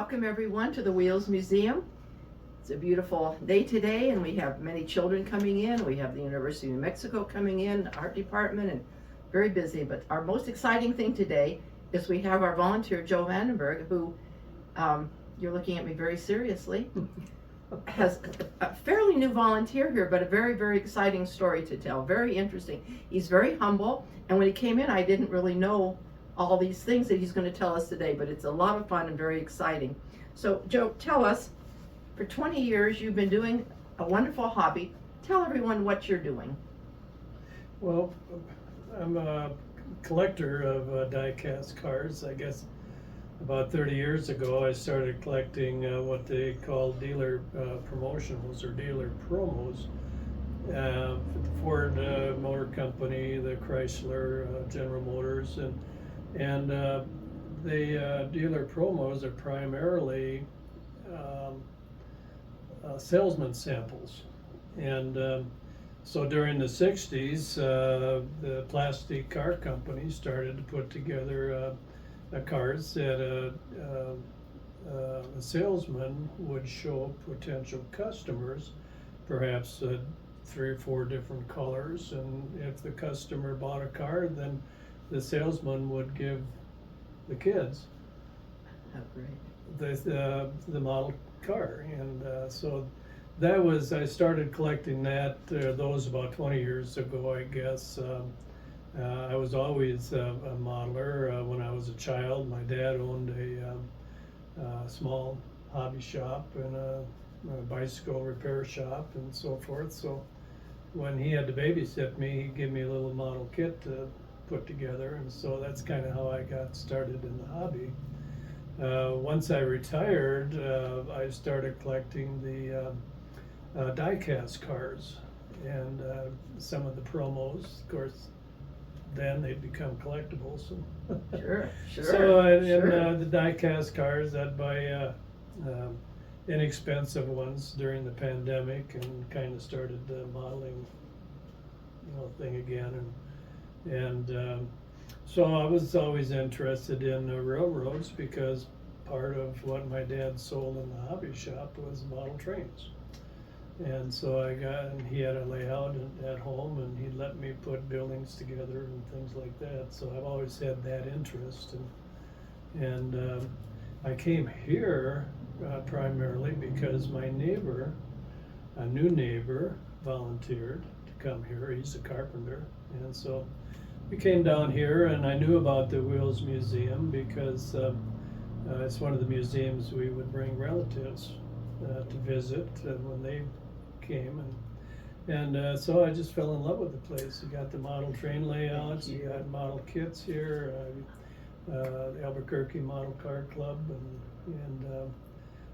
welcome everyone to the Wheels Museum. It's a beautiful day today, and we have many children coming in. We have the University of New Mexico coming in, art department, and very busy. But our most exciting thing today is we have our volunteer, Joe Vandenberg, who, you're looking at me very seriously, has a fairly new volunteer here, but a very, very exciting story to tell. Very interesting. He's very humble, and when he came in, I didn't really know all these things that he's going to tell us today, but it's a lot of fun and very exciting. So, Joe, tell us, for 20 years you've been doing a wonderful hobby. Tell everyone what you're doing. Well, I'm a collector of die-cast cars. I guess about 30 years ago I started collecting what they call dealer promotionals or dealer promos. The Ford Motor Company, the Chrysler, General Motors, and the dealer promos are primarily salesman samples. And so during the 60s, the plastic car companies started to put together cars that a salesman would show potential customers, perhaps 3 or 4 different colors, and if the customer bought a car, then the salesman would give the kids the model car. And so that was, I started collecting those about 20 years ago, I guess. I was always a modeler. When I was a child, my dad owned a small hobby shop and a bicycle repair shop and so forth. So when he had to babysit me, he'd give me a little model kit to put together, and so that's kind of how I got started in the hobby. Once I retired, I started collecting the die-cast cars and some of the promos. Of course, then they become collectibles. Sure. So in the die-cast cars, I'd buy inexpensive ones during the pandemic and kind of started the modeling, thing again. And so I was always interested in railroads because part of what my dad sold in the hobby shop was model trains. And so he had a layout at home, and he'd let me put buildings together and things like that. So I've always had that interest. And I came here primarily because my neighbor, a new neighbor, volunteered to come here. He's a carpenter. And so we came down here, and I knew about the Wheels Museum because it's one of the museums we would bring relatives to visit when they came, and so I just fell in love with the place. You got the model train layouts, you got model kits here, the Albuquerque Model Car Club, and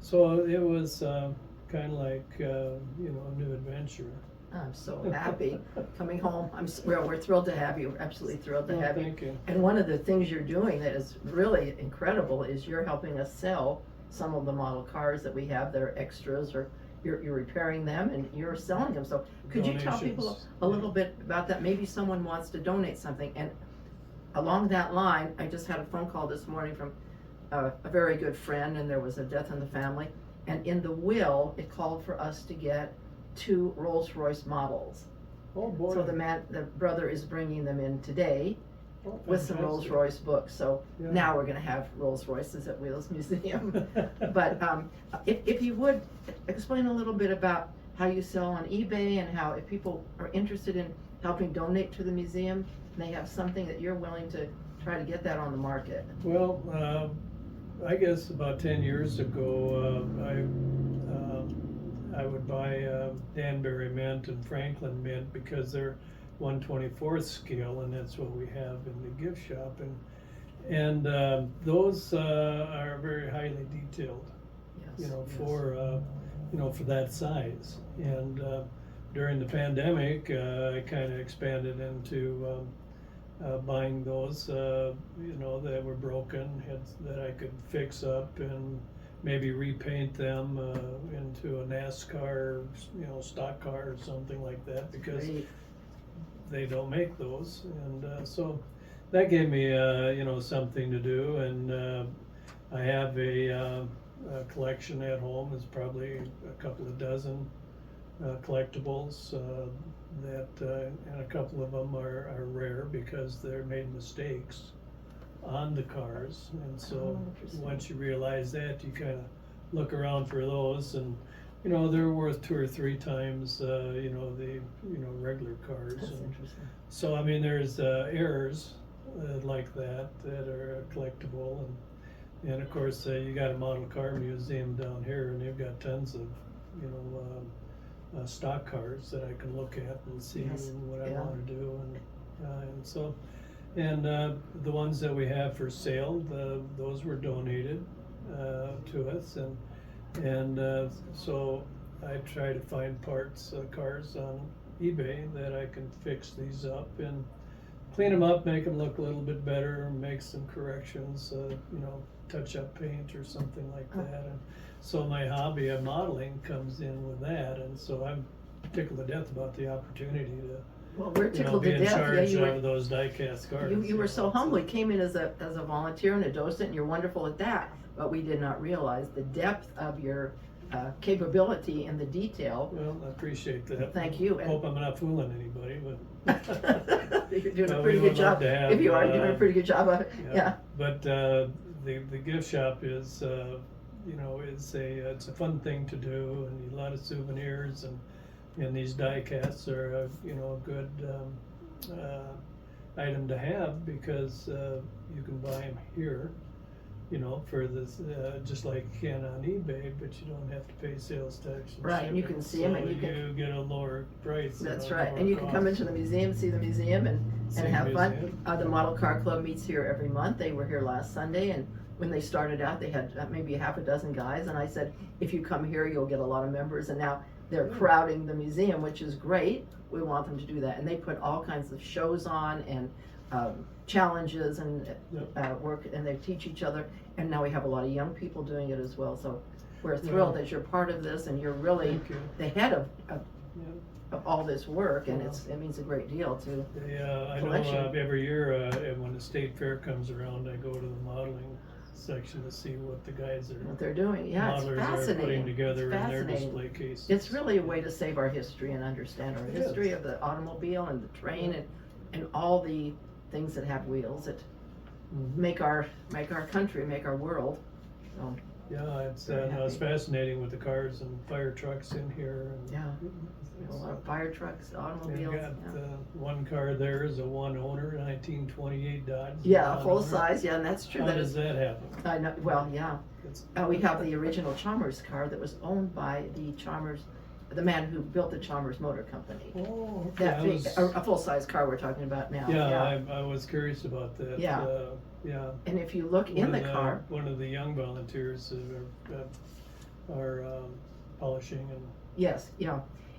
so it was kind of like a new adventure. I'm so happy coming home. We're thrilled to have you. We're absolutely thrilled to have you. Thank you. And one of the things you're doing that is really incredible is you're helping us sell some of the model cars that we have that are extras, or you're repairing them and you're selling them. So could you tell people a little bit about that? Maybe someone wants to donate something. And along that line, I just had a phone call this morning from a very good friend, and there was a death in the family. And in the will, it called for us to get 2 Rolls-Royce models. Oh boy. So the brother is bringing them in today with some Rolls-Royce books. So now we're going to have Rolls-Royces at Wheels Museum. But if you would explain a little bit about how you sell on eBay, and how if people are interested in helping donate to the museum, they have something that you're willing to try to get that on the market. Well, I guess about 10 years ago, I would buy Danbury mint and Franklin mint because they're 1/24th scale, and that's what we have in the gift shop, and those are very highly detailed, for that size. And during the pandemic, I kind of expanded into buying those, that were broken, that I could fix up and maybe repaint them into a NASCAR, stock car or something like that, because they don't make those. And so that gave me, something to do. And I have a collection at home is probably a couple of dozen collectibles and a couple of them are rare because they're made mistakes on the cars, and so once you realize that, you kind of look around for those, and they're worth 2 or 3 times the regular cars. That's and interesting. so I mean, there's errors like that are collectible, and of course you got a model car museum down here, and they've got tons of stock cars that I can look at and see what I want to do, and so. And the ones that we have for sale, those were donated to us, and so I try to find parts, cars on eBay that I can fix these up and clean them up, make them look a little bit better, make some corrections, touch up paint or something like that. And so my hobby of modeling comes in with that, and so I'm tickled to death about the opportunity to. Well, we're tickled be to in death. charge Yeah, of those die-cast cars. you were so humble. You came in as a volunteer and a docent, and you're wonderful at that. But we did not realize the depth of your capability and the detail. Well, I appreciate that. Thank you. Hope I'm not fooling anybody, but. You're doing a we pretty would good job. love to have, If you are doing a pretty good job of it, yeah. But the gift shop is it's a fun thing to do, and a lot of souvenirs, and these die casts are a good item to have because you can buy them here, for this just like you can on eBay, but you don't have to pay sales tax. Right, and you can see them, and you can get a lower price. That's right, and you can come into the museum, see the museum, and have fun. The Model Car Club meets here every month. They were here last Sunday, and when they started out, they had maybe half a dozen guys, and I said, if you come here, you'll get a lot of members, and now they're crowding the museum, which is great. We want them to do that, and they put all kinds of shows on and challenges and work, and they teach each other. And now we have a lot of young people doing it as well. So we're thrilled that you're part of this, and you're really the head of all this work, and it means a great deal to. Yeah, I know. Every year when the state fair comes around, I go to the modeling section to see what the guys what they're doing. Yeah, it's fascinating. Are putting together it's in their display cases. It's really a way to save our history and understand our history of the automobile and the train and all the things that have wheels that make our country, make our world. So, yeah, it's fascinating with the cars and fire trucks in here. And a lot of fire trucks, automobiles. Got one car there is a one owner 1928 Dodge. Yeah, full size. Yeah, and that's true. How does that happen? I know. Well, yeah. We have the original Chalmers car that was owned by the man who built the Chalmers Motor Company. Oh, okay. That big, a full size car we're talking about now. Yeah, I was curious about that. Yeah. Yeah. And if you look in the car, one of the young volunteers are polishing and yes,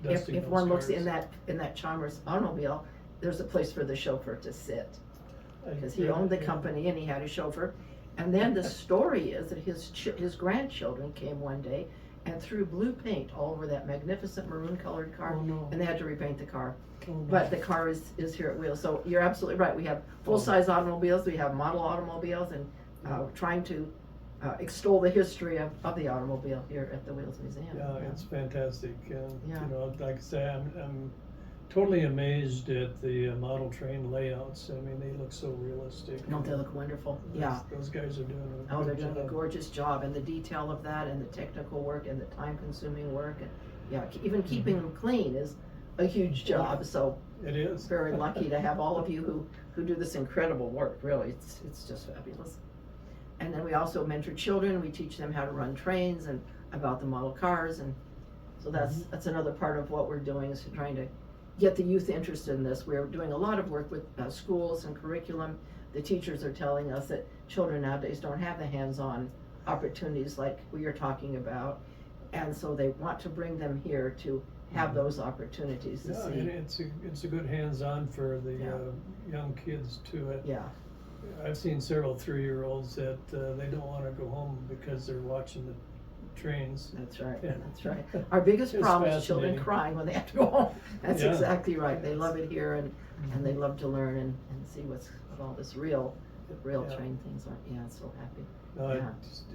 dusting if those one looks cars. in that Chalmers automobile, there's a place for the chauffeur to sit because he owned the company and he had a chauffeur. And then the story is that his grandchildren came one day and threw blue paint all over that magnificent maroon colored car, and they had to repaint the car. But the car is here at Wheels. So you're absolutely right. We have full-size automobiles, we have model automobiles, and trying to extol the history of the automobile here at the Wheels Museum. Yeah, it's fantastic. Like I say, I'm totally amazed at the model train layouts. I mean, they look so realistic. Don't they look wonderful? Those guys are doing a they're good doing job. a gorgeous job, and the detail of that, and the technical work, and the time-consuming work, and even keeping them clean is a huge job. So it is very lucky to have all of you who do this incredible work. Really, it's just fabulous. And then we also mentor children. We teach them how to run trains and about the model cars, and so that's another part of what we're doing is trying to get the youth interested in this. We're doing a lot of work with schools and curriculum. The teachers are telling us that children nowadays don't have the hands-on opportunities like we are talking about, and so they want to bring them here to have those opportunities to see. And it's a good hands-on for the young kids too. I've seen several 3-year-olds that they don't want to go home because they're watching the trains. That's right. That's right. Our biggest problem is children crying when they have to go home. That's exactly right. They love it here, and they love to learn and see what's all this real rail Yeah. train things aren't, yeah, so happy. No, Yeah.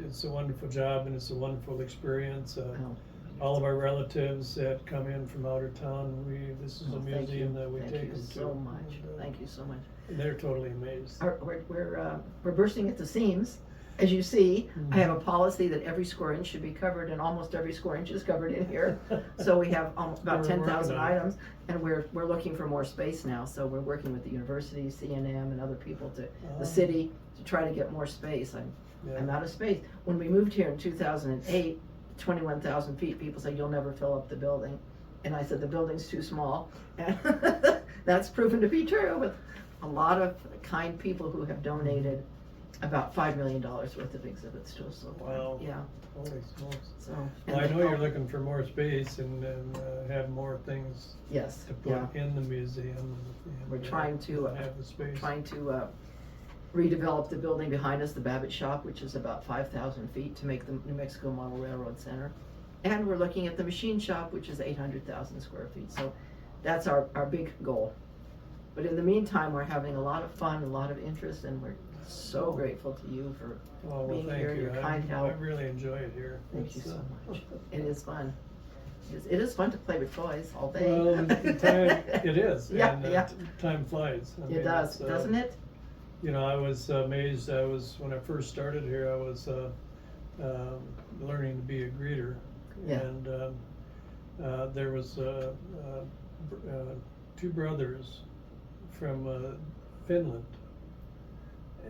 it's a wonderful job and it's a wonderful experience. Oh, All of our relatives that come in from out of town, this is a oh, thank museum you. that we take them to. Thank you so much. And, Thank you so much. and they're totally amazed. We're bursting at the seams. As you see, Mhm. I have a policy that every square inch should be covered, and almost every square inch is covered in here. So we have about We're 10,000 working on it. items, and we're looking for more space now. So we're working with the university, CNM, and other people Oh. the city to try to get more space. Yeah. I'm out of space. When we moved here in 2008, 21,000 feet, people say you'll never fill up the building. And I said the building's too small. And that's proven to be true with a lot of kind people who have donated about $5 million worth of exhibits to us so far. Wow. Yeah, Holy smokes. so. Well, I and know they you're help- looking for more space and have more things Yes, to put yeah. in the museum. and, We're trying to, have the space. Trying to redevelop the building behind us, the Babbitt Shop, which is about 5,000 feet, to make the New Mexico Model Railroad Center. And we're looking at the machine shop, which is 800,000 square feet. So that's our big goal. But in the meantime, we're having a lot of fun, a lot of interest, and we're so grateful to you for Oh, well, being thank here, you. your I kind help. really enjoy it here. Thank you It's, so much. It is fun. It is fun to play with toys all day. Well, it is. Yeah, and, yeah. Time flies. I mean, It does, it's, doesn't it? You know, I was amazed. When I first started here, I was learning to be a greeter. Yeah. And there was two brothers from Finland.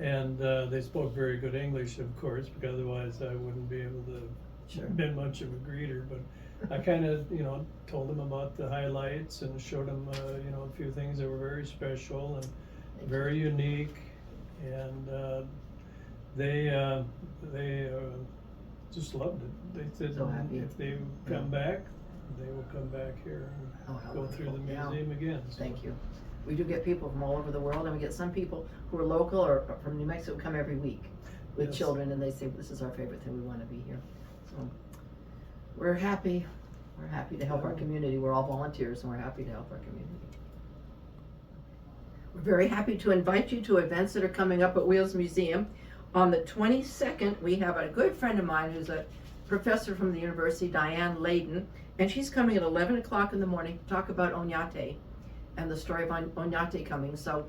And they spoke very good English, of course, because otherwise I wouldn't be able to Sure. been much of a greeter. But I kind of, told them about the highlights and showed them, a few things that were very special and Thank very unique. And they just loved it. They said So happy. if they come back, they will come back here Oh, and how go through the wonderful. Yeah. museum again. So, Thank you. We do get people from all over the world, and we get some people who are local or from New Mexico come every week with Yes. children, and they say, this is our favorite thing, we want to be here. So we're happy. We're happy to help our Yeah. community. We're all volunteers, and we're happy to help our community. We're very happy to invite you to events that are coming up at Wheels Museum. On the 22nd, we have a good friend of mine who's a professor from the university, Dianne Layden, and she's coming at 11 o'clock in the morning to talk about Oñate and the story of Oñate coming. So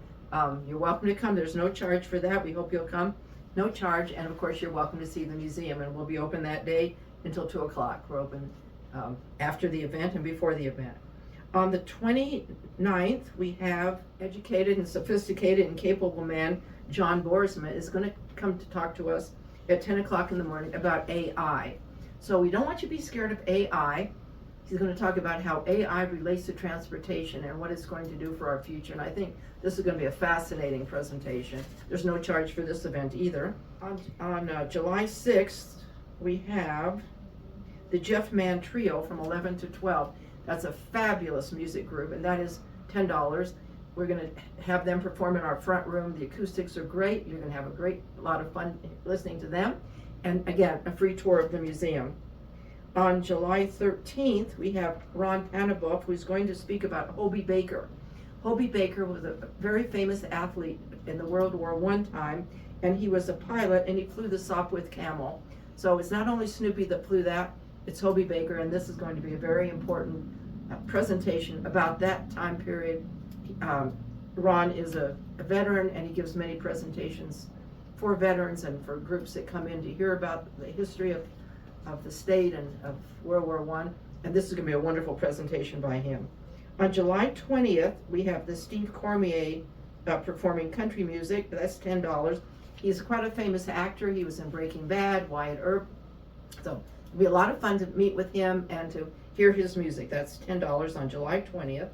you're welcome to come. There's no charge for that. We hope you'll come. No charge. And of course, you're welcome to see the museum, and we'll be open that day until 2 o'clock. We're open after the event and before the event. On the 29th, we have educated and sophisticated and capable man, John Boersma, is going to come to talk to us at 10 o'clock in the morning about AI. So we don't want you to be scared of AI. He's going to talk about how AI relates to transportation and what it's going to do for our future. And I think this is going to be a fascinating presentation. There's no charge for this event either. On July 6th, we have the Jeff Mann Trio from 11 to 12. That's a fabulous music group, and that is $10. We're going to have them perform in our front room. The acoustics are great. You're going to have a lot of fun listening to them. And again, a free tour of the museum. On July 13th, we have Ron Panebouf, who's going to speak about Hobey Baker. Hobey Baker was a very famous athlete in the World War I time, and he was a pilot, and he flew the Sopwith Camel. So it's not only Snoopy that flew that, it's Hobey Baker, and this is going to be a very important presentation about that time period. Ron is a veteran, and he gives many presentations for veterans and for groups that come in to hear about the history of the state and of World War I, and this is going to be a wonderful presentation by him. On July 20th, we have the Steve Cormier performing country music. That's $10. He's quite a famous actor. He was in Breaking Bad, Wyatt, Earp. So it'll be a lot of fun to meet with him and to hear his music. That's $10 on July 20th,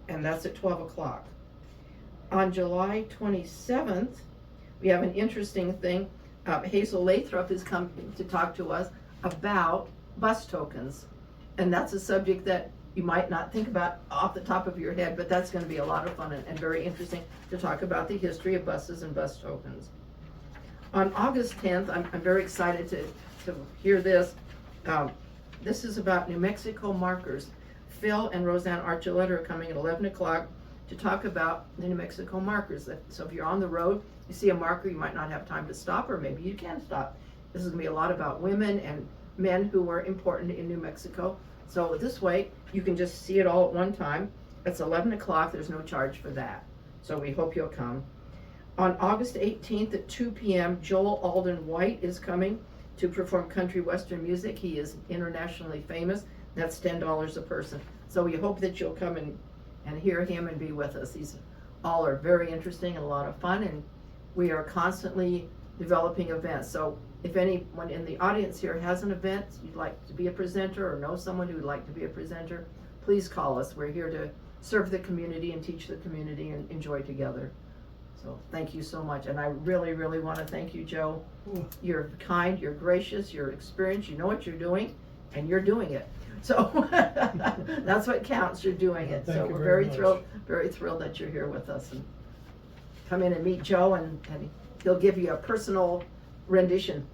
and that's at 12 o'clock. On July 27th, we have an interesting thing. Hazel Lathrop is coming to talk to us about bus tokens. And that's a subject that you might not think about off the top of your head, but that's going to be a lot of fun and very interesting to talk about the history of buses and bus tokens. On August 10th, I'm very excited to hear this. This is about New Mexico markers. Phil and Roseanne Archuleta are coming at 11 o'clock to talk about the New Mexico markers. So if you're on the road, you see a marker, you might not have time to stop, or maybe you can stop. This is gonna be a lot about women and men who were important in New Mexico. So this way, you can just see it all at one time. It's 11 o'clock, there's no charge for that. So we hope you'll come. On August 18th at 2 p.m., Joel Alden White is coming to perform country western music. He is internationally famous. That's $10 a person. So we hope that you'll come and hear him and be with us. These all are very interesting and a lot of fun, and we are constantly developing events. So if anyone in the audience here has an event you'd like to be a presenter or know someone who would like to be a presenter, please call us. We're here to serve the community and teach the community and enjoy together. So thank you so much. And I really, really want to thank you, Joe. You're kind, you're gracious, you're experienced, you know what you're doing, and you're doing it. So that's what counts, you're doing it. Thank So you we're very very thrilled that you're here with us. And come in and meet Joe, and he'll give you a personal rendition.